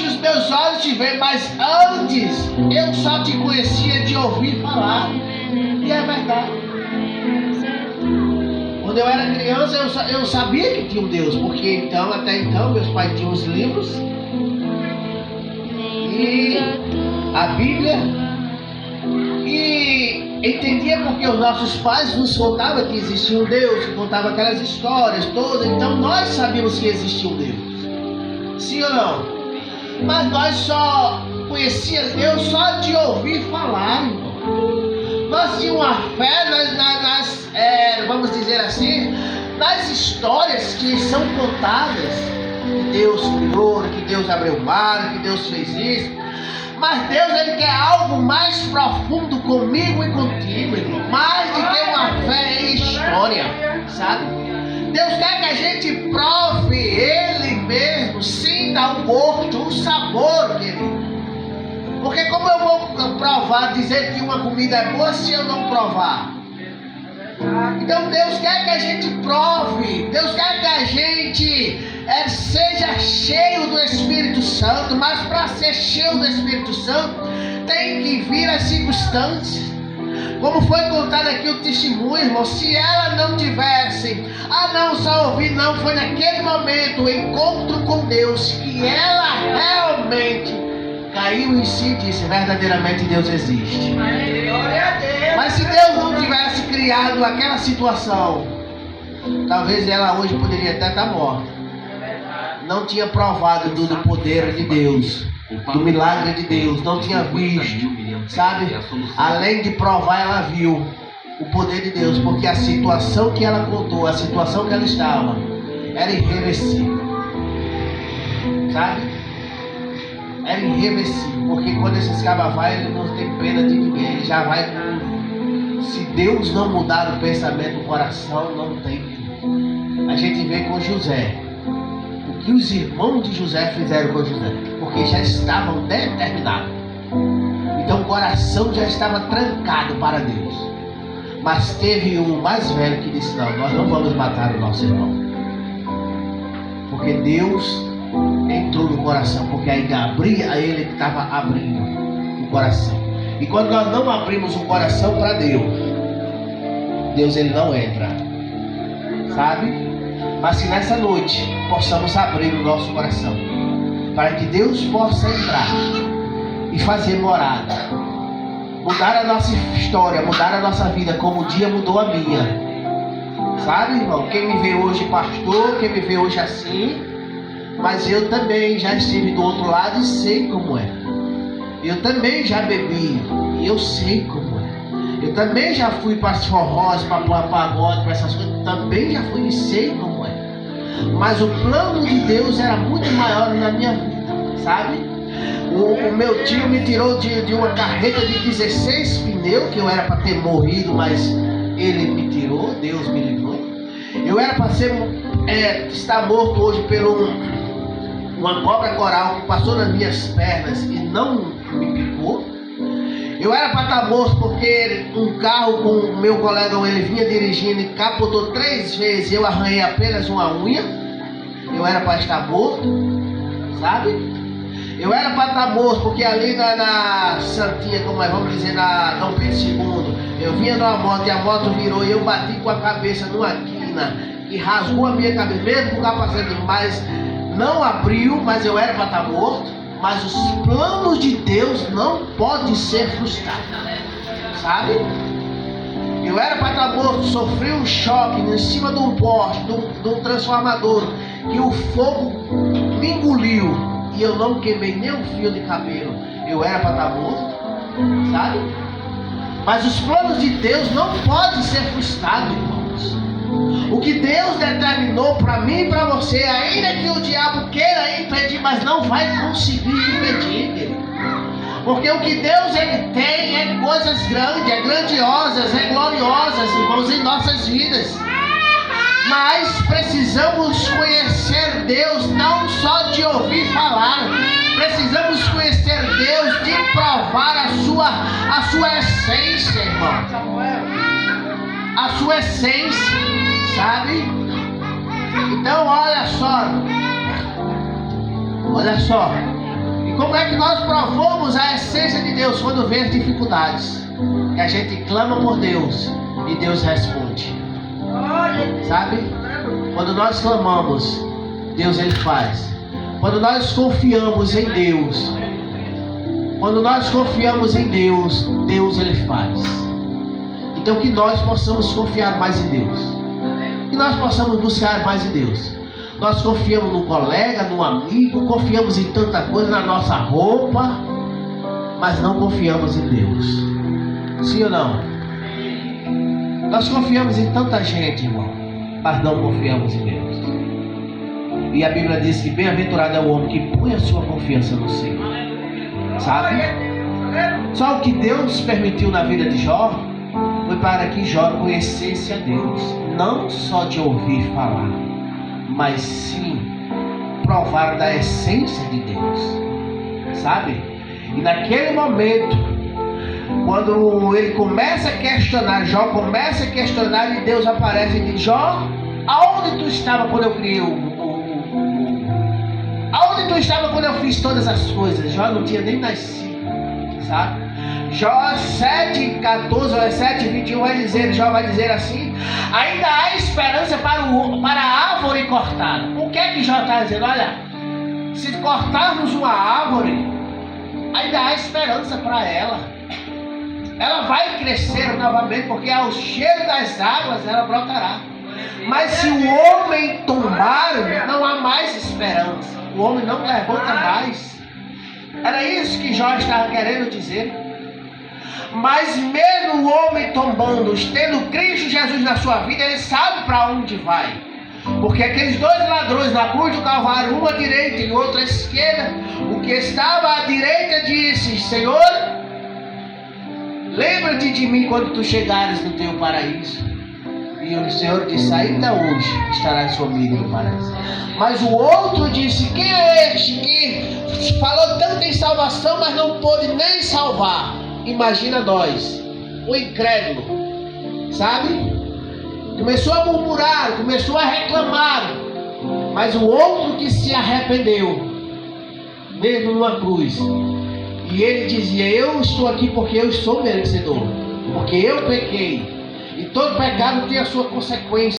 hoje os meus olhos te veem, mas antes eu só te conhecia de ouvir falar. E é verdade. Quando eu era criança, eu sabia que tinha um Deus, porque até então, meus pais tinham os livros e a Bíblia, e entendia porque os nossos pais nos contavam que existia um Deus, que contava aquelas histórias todas, então nós sabíamos que existia um Deus. Sim ou não? Mas nós só conhecíamos Deus só de ouvir falar, irmão. Nós tínhamos uma fé vamos dizer assim, nas histórias que são contadas, que Deus criou, que Deus abriu o mar, que Deus fez isso. Mas Deus, Ele quer algo mais profundo comigo e contigo, irmão. Mais do que uma fé em história, sabe? Deus quer que a gente prove Ele mesmo, sinta o gosto, o sabor, querido. Porque como eu vou provar, dizer que uma comida é boa se eu não provar? Então Deus quer que a gente prove, Deus quer que a gente seja cheio do Espírito Santo, mas para ser cheio do Espírito Santo tem que vir as circunstâncias. Como foi contado aqui o testemunho, irmão, se ela não tivesse, não só ouvir, não, foi naquele momento, o encontro com Deus, que ela realmente caiu em si e disse, verdadeiramente Deus existe. Mas se Deus não tivesse criado aquela situação, talvez ela hoje poderia até estar morta. Não tinha provado do poder de Deus, do milagre de Deus, não tinha visto, sabe? Além de provar, ela viu o poder de Deus, porque a situação que ela contou, a situação que ela estava, era irreversível, sabe? Era irreversível, porque quando esse escravo vai, ele não tem pena de ninguém, ele já vai com... Se Deus não mudar o pensamento do coração, não tem. A gente vê com José, o que os irmãos de José fizeram com José, porque já estavam determinados. Então o coração já estava trancado para Deus. Mas teve um mais velho que disse, não, nós não vamos matar o nosso irmão. Porque Deus entrou no coração, porque ainda abria, ele que estava abrindo o coração. E quando nós não abrimos o coração para Deus, Deus ele não entra, sabe? Mas se nessa noite possamos abrir o nosso coração, para que Deus possa entrar e fazer morada, mudar a nossa história, mudar a nossa vida, como o dia mudou a minha, sabe, irmão? Quem me vê hoje pastor, quem me vê hoje assim, mas eu também já estive do outro lado e sei como é. Eu também já bebi e eu sei como é. Eu também já fui para as forrós, para pagode, para essas coisas. Também já fui e sei como é. Mas o plano de Deus era muito maior na minha vida, sabe? O meu tio me tirou de uma carreta de 16 pneus, que eu era para ter morrido, mas ele me tirou, Deus me livrou. Eu era para estar morto hoje por uma cobra coral que passou nas minhas pernas e não me picou. Eu era para estar morto porque um carro com o meu colega, ele vinha dirigindo e capotou 3 vezes, eu arranhei apenas uma unha. Eu era para estar morto, sabe? Eu era para estar morto porque ali na Santinha, como é, vamos dizer, na Dom Pedro II, eu vinha numa moto e a moto virou e eu bati com a cabeça numa quina e rasgou a minha cabeça, mesmo com o capacete, mas não abriu, mas eu era para estar morto. Mas os planos de Deus não podem ser frustrados, sabe? Eu era para estar morto, sofri um choque em cima de um poste, de um transformador, que o fogo me engoliu e eu não queimei nem um fio de cabelo. Eu era para estar morto, sabe? Mas os planos de Deus não podem ser frustrados, irmãos. O que Deus determinou para mim e para você, ainda que o diabo queira impedir, mas não vai conseguir impedir, querido. Porque o que Deus ele tem é coisas grandes, é grandiosas, é gloriosas, irmãos, em nossas vidas. Mas precisamos conhecer Deus não só de ouvir falar, precisamos conhecer Deus de provar a sua essência, irmão. A sua essência, sabe? Então olha só. Como é que nós provamos a essência de Deus? Quando vem as dificuldades. Que a gente clama por Deus e Deus responde. Sabe? Quando nós clamamos, Deus ele faz. Quando nós confiamos em Deus, Deus ele faz. Então que nós possamos confiar mais em Deus. Que nós possamos buscar mais em Deus. Nós confiamos no colega, no amigo, confiamos em tanta coisa, na nossa roupa, mas não confiamos em Deus. Sim ou não? Nós confiamos em tanta gente, irmão, mas não confiamos em Deus. E a Bíblia diz que bem-aventurado é o homem que põe a sua confiança no Senhor. Sabe? Só o que Deus permitiu na vida de Jó foi para que Jó conhecesse a Deus, não só de ouvir falar, mas sim provar da essência de Deus. Sabe? E naquele momento, quando ele começa a questionar, Jó começa a questionar, e Deus aparece e diz: Jó, aonde tu estava quando eu criei aonde tu estava quando eu fiz todas as coisas? Jó não tinha nem nascido, sabe? Jó 7:14 ou 7:21 Jó vai dizer assim: ainda há esperança para a árvore cortada. O que é que Jó está dizendo? Olha, se cortarmos uma árvore, ainda há esperança para ela. Ela vai crescer novamente, porque ao cheiro das águas ela brotará. Mas se o homem tombar, não há mais esperança. O homem não levanta mais. Era isso que Jó estava querendo dizer. Mas mesmo o homem tombando, tendo Cristo Jesus na sua vida, ele sabe para onde vai. Porque aqueles dois ladrões na cruz do Calvário, um à direita e o outro à esquerda, o que estava à direita disse: Senhor, lembra-te de mim quando tu chegares no teu paraíso. E o Senhor disse: ainda hoje estarás comigo no paraíso. Mas o outro disse: quem é este que falou tanto em salvação, mas não pôde nem salvar? Imagina nós, o incrédulo, sabe? Começou a murmurar, começou a reclamar. Mas o outro que se arrependeu, mesmo numa cruz, e ele dizia: eu estou aqui porque eu sou merecedor, porque eu pequei. E todo pecado tem a sua consequência.